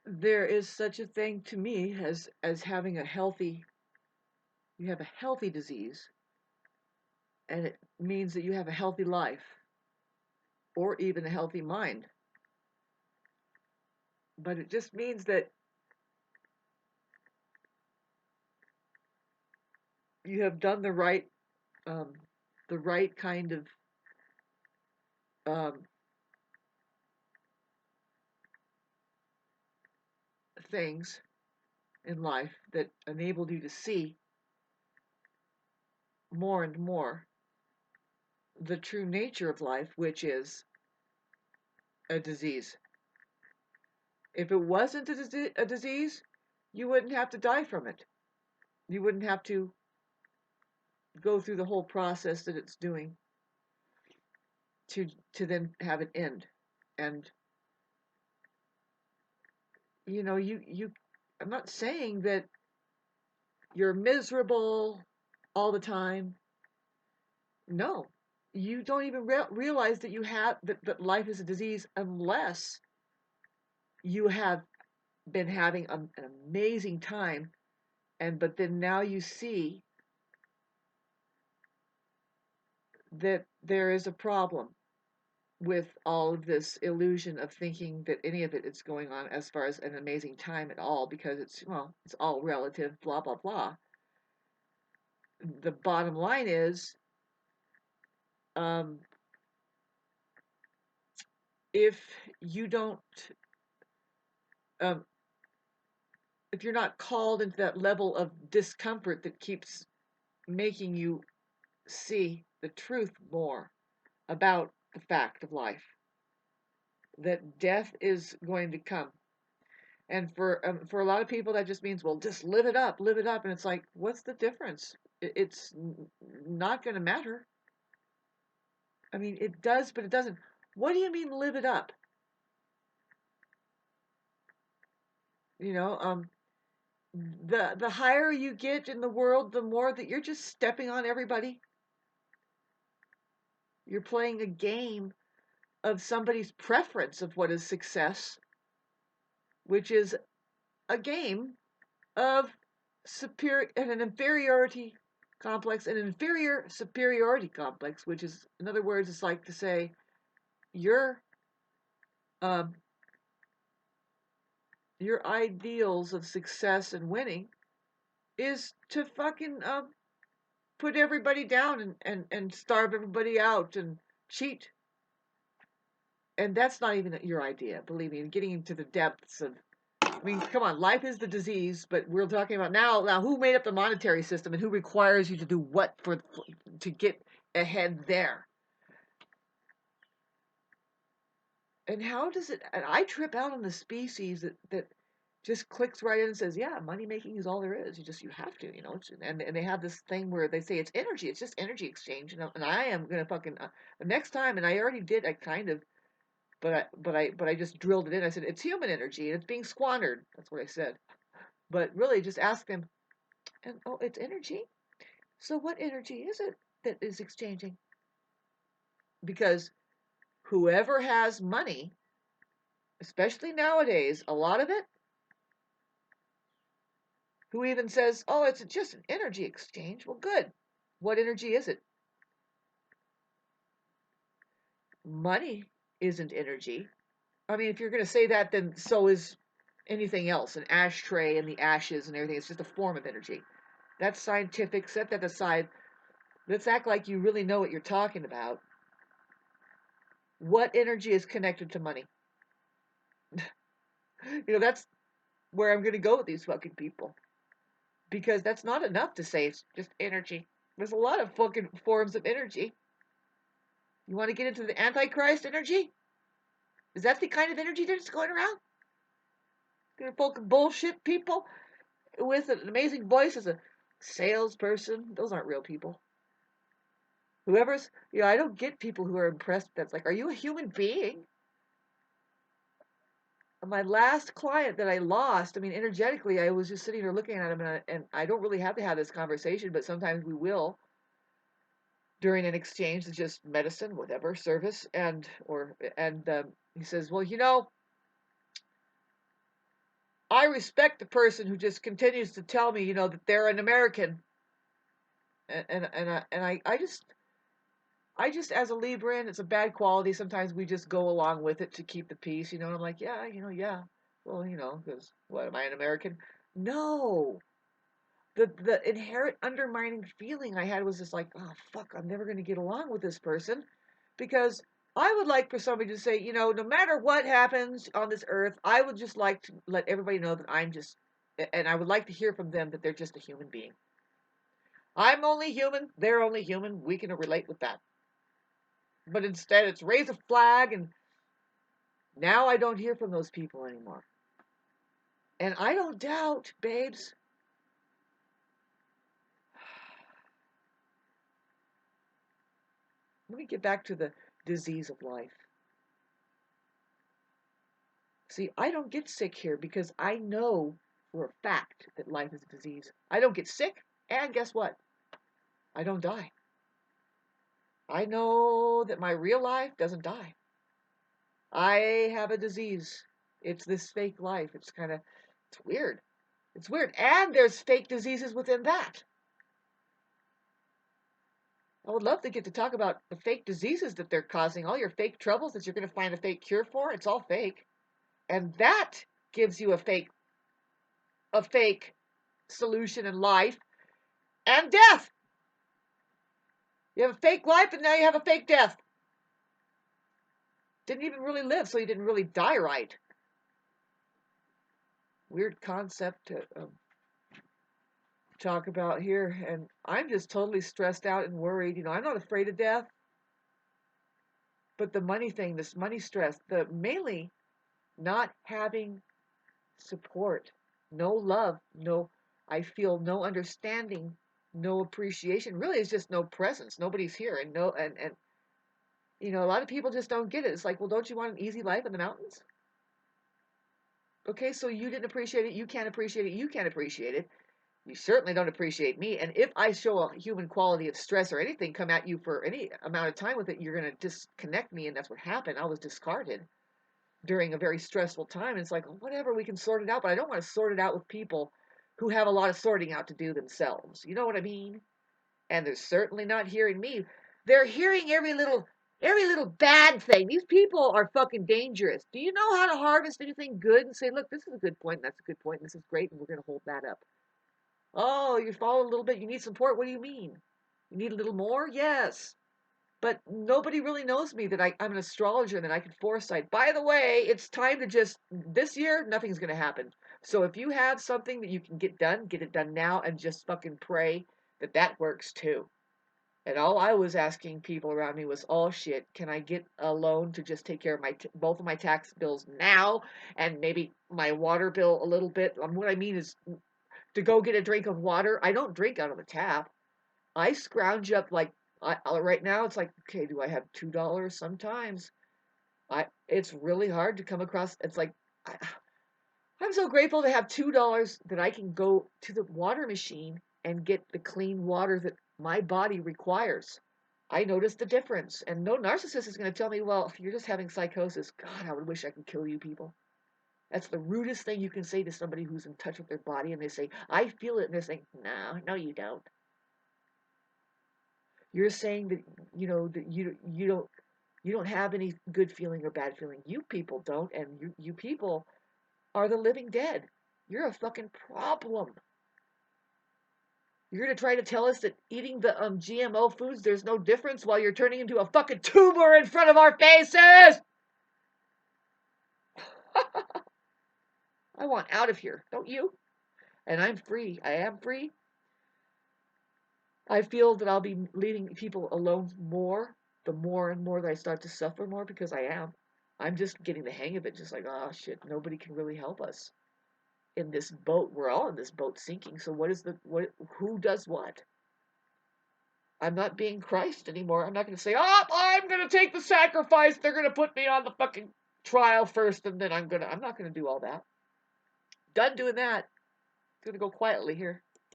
there is such a thing to me as having a healthy, you have a healthy disease, and it means that you have a healthy life or even a healthy mind. But it just means that you have done um, the right kind of um, things in life that enabled you to see more and more the true nature of life, which is a disease. If it wasn't a disease, you wouldn't have to die from it. You wouldn't have to go through the whole process that it's doing to to then have it end. And you I'm not saying that you're miserable all the time. No. You don't even realize that that life is a disease unless you have been having an amazing time, and but then now you see that there is a problem with all of this illusion of thinking that any of it is going on as far as an amazing time at all, because it's all relative, blah blah blah. The bottom line is, um, if you don't um, if you're not called into that level of discomfort that keeps making you see the truth more about the fact of life, that death is going to come. And for a lot of people, that just means, well, just live it up. And it's like, what's the difference? It's not going to matter. I mean, it does, but it doesn't. What do you mean, live it up? You know, the higher you get in the world, the more that you're just stepping on everybody. You're playing a game of somebody's preference of what is success, which is a game of superior and an inferiority complex, an inferior superiority complex, which is, in other words, it's like to say your um, your ideals of success and winning is to fucking put everybody down and starve everybody out and cheat. And that's not even your idea, believe me. And getting into the depths of, I mean, come on, life is the disease, but we're talking about now who made up the monetary system and who requires you to do what to get ahead there. And how does it, and I trip out on the species that just clicks right in and says, yeah, money making is all there is. You have to, and they have this thing where they say it's energy, it's just energy exchange. And I am going to fucking, the next time, and I already did, I kind of, but I just drilled it in. I said, it's human energy and it's being squandered. That's what I said. But really just ask them, and oh, it's energy. So what energy is it that is exchanging? Because whoever has money, especially nowadays, a lot of it, who even says, oh, it's just an energy exchange. Well, good. What energy is it? Money isn't energy. I mean, if you're going to say that, then so is anything else, an ashtray and the ashes and everything. It's just a form of energy. That's scientific. Set that aside. Let's act like you really know what you're talking about. What energy is connected to money? That's where I'm going to go with these fucking people. Because that's not enough to say it's just energy. There's a lot of fucking forms of energy. You want to get into the Antichrist energy? Is that the kind of energy that's going around? Gonna fucking bullshit people with an amazing voice as a salesperson? Those aren't real people. Whoever's, I don't get people who are impressed. That's like, are you a human being? My last client that I lost, I mean, energetically, I was just sitting there looking at him, and I don't really have to have this conversation, but sometimes we will during an exchange. It's just medicine, whatever, service, and he says, well, I respect the person who just continues to tell me, that they're an American, I just as a Libran, it's a bad quality. Sometimes we just go along with it to keep the peace, and I'm like, yeah, yeah, well, because what am I an American? No, the inherent undermining feeling I had was just like, oh fuck, I'm never gonna get along with this person, because I would like for somebody to say, no matter what happens on this earth, I would just like to let everybody know that and I would like to hear from them that they're just a human being. I'm only human, they're only human, we can relate with that. But instead, it's raise a flag, and now I don't hear from those people anymore. And I don't doubt, babes. Let me get back to the disease of life. See, I don't get sick here because I know for a fact that life is a disease. I don't get sick, and guess what? I don't die. I know that my real life doesn't die. I have a disease. It's this fake life. It's weird. It's weird. And there's fake diseases within that. I would love to get to talk about the fake diseases that they're causing, all your fake troubles that you're going to find a fake cure for. It's all fake. And that gives you a fake solution in life and death. You have a fake life and now you have a fake death. Didn't even really live, so you didn't really die right. Weird concept to talk about here. And I'm just totally stressed out and worried. I'm not afraid of death. But the money thing, this money stress, mainly not having support, no love, I feel no understanding, no appreciation. Really, it's just no presence. Nobody's here, and a lot of people just don't get it. It's like, well, don't you want an easy life in the mountains? Okay, so you didn't appreciate it. You can't appreciate it. You can't appreciate it. You certainly don't appreciate me. And if I show a human quality of stress or anything, come at you for any amount of time with it, you're going to disconnect me, and that's what happened. I was discarded during a very stressful time. And it's like, whatever, we can sort it out, but I don't want to sort it out with people who have a lot of sorting out to do themselves. You know what I mean? And they're certainly not hearing me. They're hearing every little bad thing. These people are fucking dangerous. Do you know how to harvest anything good and say, look, this is a good point, and that's a good point, and this is great, and we're going to hold that up? Oh, you follow a little bit, you need support. What do you mean? You need a little more? Yes. But nobody really knows me that I'm an astrologer and that I can foresight. By the way, it's time to this year, nothing's going to happen. So if you have something that you can get done, get it done now, and just fucking pray that works too. And all I was asking people around me was, oh shit, can I get a loan to just take care of both of my tax bills now, and maybe my water bill a little bit? What I mean is to go get a drink of water. I don't drink out of the tap. I scrounge up right now. It's like, okay, do I have $2? Sometimes it's really hard to come across. It's like I'm so grateful to have $2 that I can go to the water machine and get the clean water that my body requires. I noticed the difference, and no narcissist is going to tell me, well, if you're just having psychosis, God, I would wish I could kill you people. That's the rudest thing you can say to somebody who's in touch with their body, and they say, I feel it, and they're saying, no, you don't. You're saying that that you don't have any good feeling or bad feeling. You people don't, and you people are the living dead. You're a fucking problem. You're gonna try to tell us that eating the GMO foods there's no difference while you're turning into a fucking tumor in front of our faces. I want out of here, don't you? And I'm free. I am free. I feel that I'll be leaving people alone more, the more and more that I start to suffer more, because I am. I'm just getting the hang of it, just like, oh shit, nobody can really help us in this boat. We're all in this boat sinking. So who does what? I'm not being chrISt anymore. I'm not going to say, oh, I'm going to take the sacrifice. They're going to put me on the fucking trial first, and then I'm not going to do all that. Done doing that. I'm going to go quietly here.